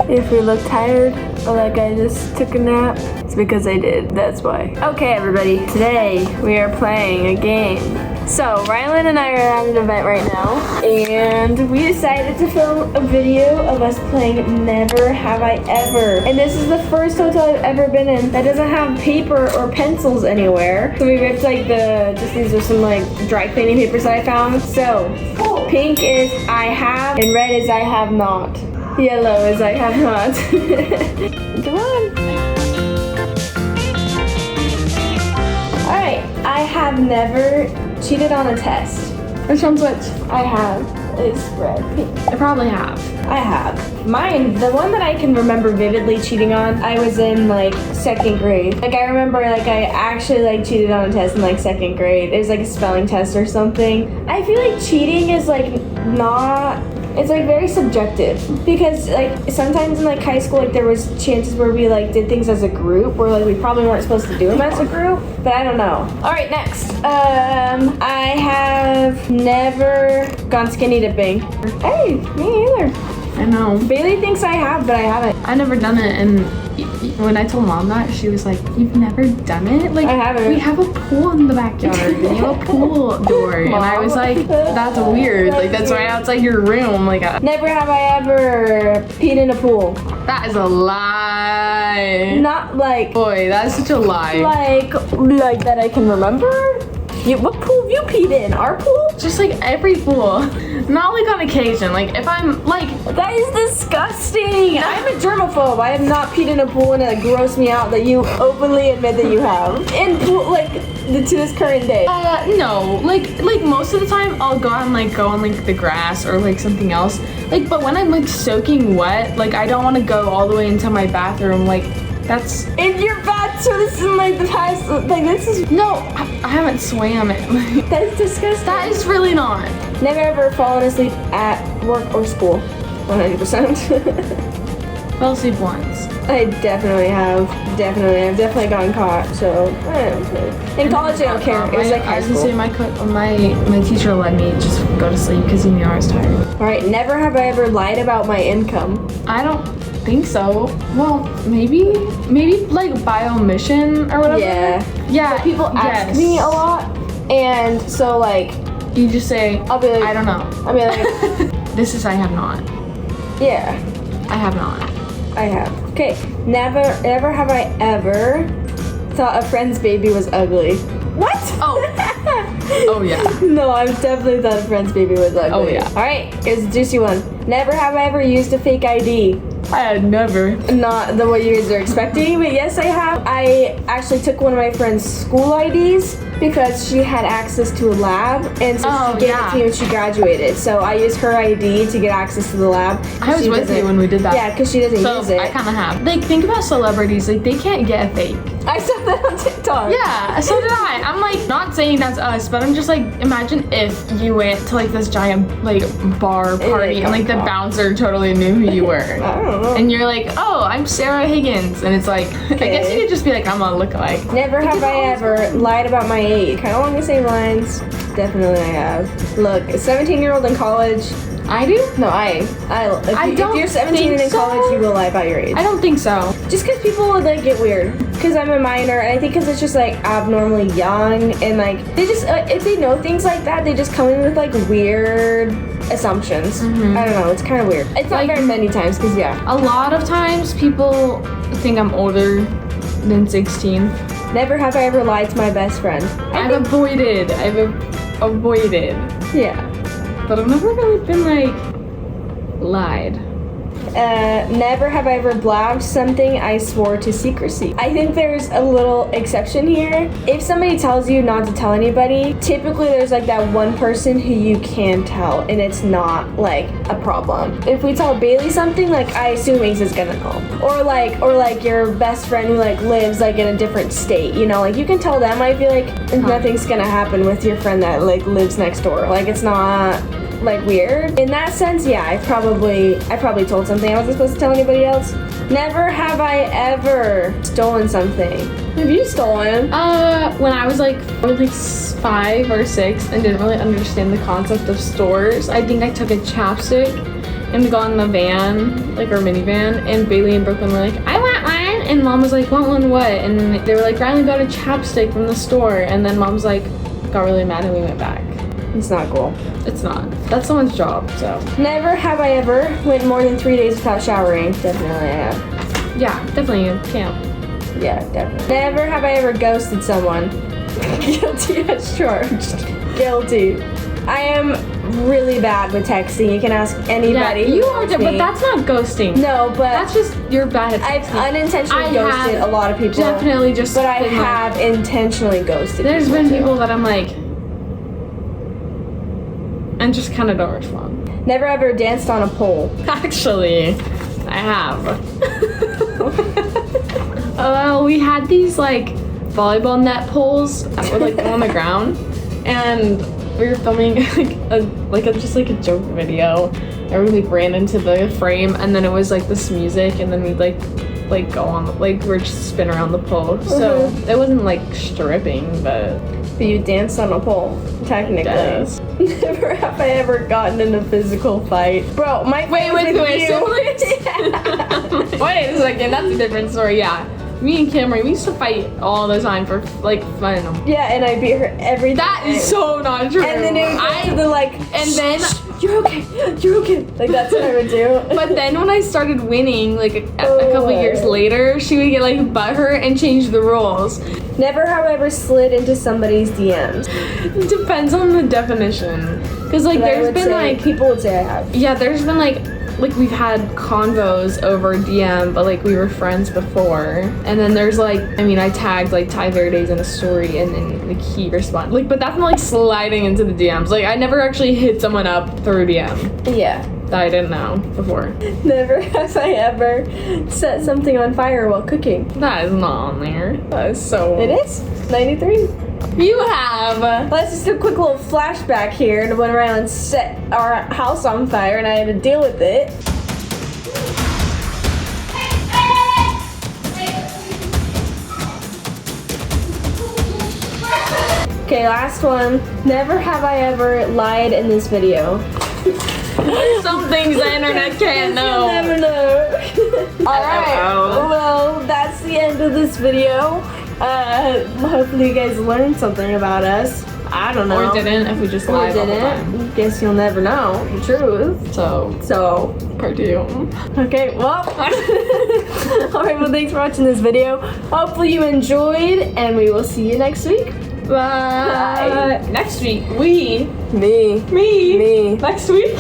If we look tired or like I just took a nap, it's because I did. That's why. Okay, everybody. Today we are playing a game. So Rylan and I are at an event right now, and we decided to film a video of us playing Never Have I Ever. And this is the first hotel I've ever been in that doesn't have paper or pencils anywhere. So we ripped like these are some like dry cleaning papers that I found. So pink is I have, and red is I have not. Yellow is I have not. Come on. Alright, I have never cheated on a test. Which one's which? I have is red, pink. I probably have. I have. Mine, the one that I can remember vividly cheating on, I was in like 2nd grade. Like I remember like I actually like cheated on a test in like 2nd grade. It was like a spelling test or something. I feel like cheating is like not, it's like very subjective because like sometimes in like high school like there was chances where we like did things as a group where like we probably weren't supposed to do them as a group, but I don't know. All right, next. I have never gone skinny dipping. Hey, me either. I know. Bailey thinks I have, but I haven't. I never done it, and when I told mom that, she was like, "You've never done it? Like, I haven't. We have a pool in the backyard. And you have a pool door." And I was like, "That's weird. Like, that's right outside your room." Like, never have I ever peed in a pool. that is a lie. Not like. Boy, that's such a lie. Like that I can remember. What pool have you peed in? Our pool? Just like every pool. Not like on occasion. Like if I'm like, that is disgusting. I'm a germaphobe. I have not peed in a pool, and it grossed me out that you openly admit that you have. In pool, like to this current day. No. Like most of the time I'll go on like the grass or like something else. Like but when I'm like soaking wet, like I don't want to go all the way into my bathroom. Like that's in your bath. So this is like the past. Like this is no. I haven't swam it. That's disgusting. That is really not. Never ever fallen asleep at work or school. 100%. Fell asleep once. I definitely have. I've definitely gotten caught. So in college I don't care. It was like high school. My teacher let me just go to sleep because he knew I was tired. All right. Never have I ever lied about my income. I don't think so. Well, maybe like by omission or whatever. Yeah. So people ask me a lot, and so like you just say, I'll be like, I don't know. I'll be like, this is I have not. Yeah. I have not. I have. Okay. Never have I ever thought a friend's baby was ugly. What? Oh. Oh yeah. No, I've definitely thought a friend's baby was ugly. Oh yeah. All right, here's a juicy one. Never have I ever used a fake ID. I had never. Not the way you guys are expecting, but yes, I have. I actually took one of my friend's school IDs because she had access to a lab, and so she gave it to me when she graduated. So I used her ID to get access to the lab. I was with you when we did that. Yeah, because she doesn't use it. I kind of have. Like, think about celebrities. Like, they can't get a fake. I saw that on TikTok. Yeah, so did I. I'm like, not saying that's us, but I'm just like, imagine if you went to like this giant like bar party and like the bouncer totally knew who you were. I don't know. And you're like, oh, I'm Sarah Higgins. And it's like, I guess you could just be like, I'm a lookalike. Never have I ever lied about my age. Kind of along the same lines. Definitely I have. Look, a 17-year-old in college. I do? No, if you're 17 and in college, you will lie about your age. I don't think so. Just because people would like get weird. Because I'm a minor, and I think because it's just like abnormally young, and like they just if they know things like that, they just come in with like weird assumptions. Mm-hmm. I don't know. It's kind of weird. It's not very many times, because a lot of times people think I'm older than 16. Never have I ever lied to my best friend. I've avoided. Yeah. But I've never really been like lied. Never have I ever blabbed something I swore to secrecy. I think there's a little exception here. If somebody tells you not to tell anybody, typically there's like that one person who you can tell, and it's not like a problem. If we tell Bailey something, like I assume Ace is gonna know. Or like your best friend who like lives like in a different state, you know, like you can tell them. I feel like nothing's gonna happen with your friend that like lives next door. Like it's not like weird. In that sense, yeah, I probably told something I wasn't supposed to tell anybody else. Never have I ever stolen something. Have you stolen? When I was like probably 5 or 6 and didn't really understand the concept of stores, I think I took a chapstick and we got in the van, like our minivan, and Bailey and Brooklyn were like, I want one, and Mom was like, want one what? And then they were like, Rylan got a chapstick from the store, and then Mom's like, got really mad and we went back. It's not cool. It's not. That's someone's job, so. Never have I ever went more than 3 days without showering. Definitely I have. Yeah, definitely you can't. Yeah, definitely. Never have I ever ghosted someone. Guilty as charged. Guilty. I am really bad with texting. You can ask anybody. Yeah, who you are, knows me. but that's not ghosting. No, but That's just, you're bad at I've texting. unintentionally I ghosted have a lot of people. Definitely just But I been like- have intentionally ghosted There's people been too. people that I'm like, and just kind of don't respond. Never ever danced on a pole. Actually, I have. Well, we had these like volleyball net poles that were like on the ground, and we were filming just a joke video, and we like ran into the frame, and then it was like this music, and then we'd like go on we're just spin around the pole. So it wasn't like stripping, but You danced on a pole, technically. Yes. Never have I ever gotten in a physical fight. Bro, my wait, siblings? Wait a second, that's a different story. Yeah, me and Kamri, we used to fight all the time for like fun. Yeah, and I beat her every time. That is so not true. And then it would go to the like, and then you're okay. Like that's what I would do. but then when I started winning, like a couple years later, she would get like butthurt and change the rules. Never have I ever slid into somebody's DMs. It depends on the definition, because like But I there's would been say, like people would say I have. yeah, there's been like we've had convos over DM, but like we were friends before. And then there's like, I mean, I tagged like Ty Verdes in a story, and then like he responded. Like, but that's not like sliding into the DMs. Like I never actually hit someone up through DM Yeah. that I didn't know before. Never have I ever set something on fire while cooking. That is not on there. That is so. It is 93. You have. Let's just do a quick little flashback here to when Rylan set our house on fire and I had to deal with it. Okay, last one. Never have I ever lied in this video. Some things the internet can't know. You'll never know. Alright, well, that's the end of this video. Hopefully you guys learned something about us. I don't know. Or didn't, if we just Or lied all the time. didn't. Guess you'll never know the truth. So, part two. Okay, well. Alright, well, thanks for watching this video. Hopefully you enjoyed, and we will see you next week. Bye. Next week, we. Me. Me. Next week.